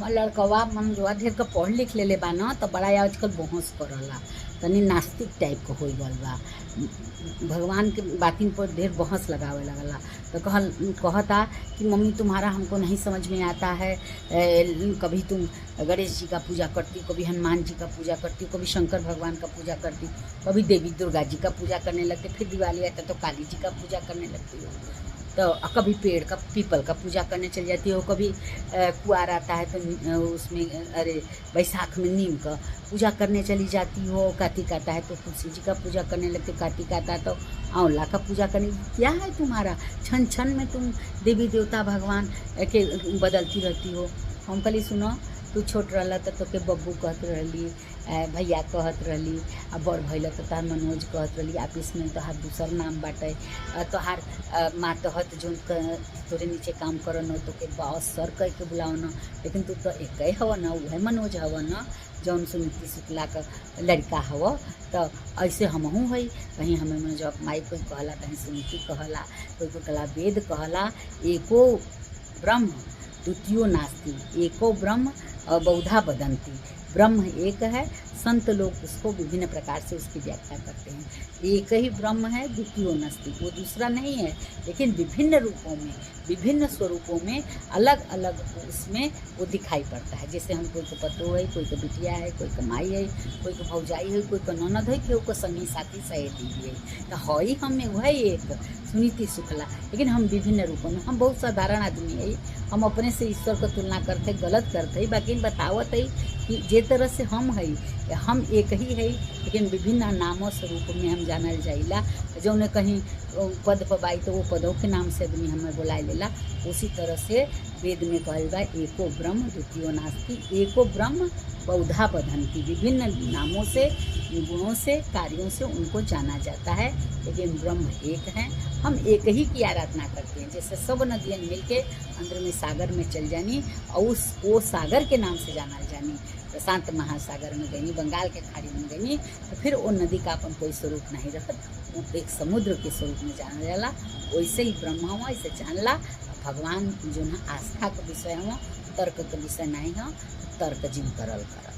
हमार लड़कवा मन जो ढेर के पढ़ लिख लेले बा न तो बड़ा आजकल बहस करला, तनी नास्तिक टाइप के हो गल बा। भगवान के बातिन पर ढेर बहस लगावे लगला। तो कहता कि मम्मी तुम्हारा हमको नहीं समझ में आता है, कभी तुम गणेश जी का पूजा करती हो, कभी हनुमान जी का पूजा करती हो, कभी शंकर भगवान का पूजा करती, कभी देवी दुर्गा जी का पूजा करने लगते, फिर दिवाली आता तो काली जी का पूजा करने लगती हो, तो कभी पेड़ का पीपल का पूजा करने चली जाती हो, कभी कुआर आता है तो उसमें अरे बैसाख में नीम का पूजा करने चली जाती हो, कार्तिक आता है तो तुलसी जी का पूजा करने लगती, कार्तिक आता है तो आंवला का पूजा करने। क्या है तुम्हारा, क्षण क्षण में तुम देवी देवता भगवान के बदलती रहती हो। हम कहली सुनो, तू छोट रहला तो तोके बब्बू कहत रहली, भैया कहत रहली, आ बड़ भैल तो तोहार मनोज कहत रहली, ऑफिस में तोहार दूसर नाम बाटे, तोहार माँ तहत जो तोरे नीचे काम करन तोके बॉस सर कह के बुलाओ न, लेकिन तू तो एक हव न, वह मनोज हव न जौन सुनीति शुक्ला का लड़का हव। तो ऐसे हमहूँ है, कहीं हमें जब माई कोई कहला कहीं सुनीति कहला, कोई कहला वेद कहला, एको ब्रह्म द्वितीयो नास्ति, एको ब्रह्म बहुधा वदन्ति। ब्रह्म एक है, संत लोग उसको विभिन्न प्रकार से उसकी व्याख्या करते हैं। एक ही ब्रह्म है, द्वितीयो नास्ति, वो दूसरा नहीं है, लेकिन विभिन्न रूपों में, विभिन्न स्वरूपों में, अलग अलग उसमें वो दिखाई पड़ता है। जैसे हम कोई को पतो है, कोई को बिटिया है, कोई को माई है, कोई को भौजाई है, कोई को ननद है, कोई को संगी साथी सहेली है। तो हई हमें वह एक सुनीति शुक्ला, लेकिन हम विभिन्न रूपों में, हम बहुत साधारण आदमी है, हम अपने से ईश्वर को तुलना करते गलत करते, बाकी बतावत है कि जे तरह से हम है, हम एक ही है, लेकिन विभिन्न नामों स्वरूप में हम जानल जाइला। जो ने कहीं पद पबाई तो वो पदों के नाम से आदमी हमें बुलाए लेला। उसी तरह से वेद में कहल बा एको ब्रह्म द्वितीयो नास्ति, एको ब्रह्म बहुधा वदन्ति। विभिन्न नामों से, गुणों से, कार्यों से उनको जाना जाता है, लेकिन ब्रह्म एक है। हम एक ही की आराधना करते हैं। जैसे सब नदियाँ मिलके अंदर में सागर में चल जानी और वो सागर के नाम से जाना जानी, प्रशांत महासागर में गई, बंगाल के खाड़ी में गई, तो फिर वो नदी का अपन कोई स्वरूप नहीं रहता, वो एक समुद्र के स्वरूप में जाना जाला। वैसे ही ब्रह्म हुआ, ऐसे जानला। भगवान जो है आस्था का विषय हो, तर्क का विषय नहीं हो, तर्क जिन करल कर।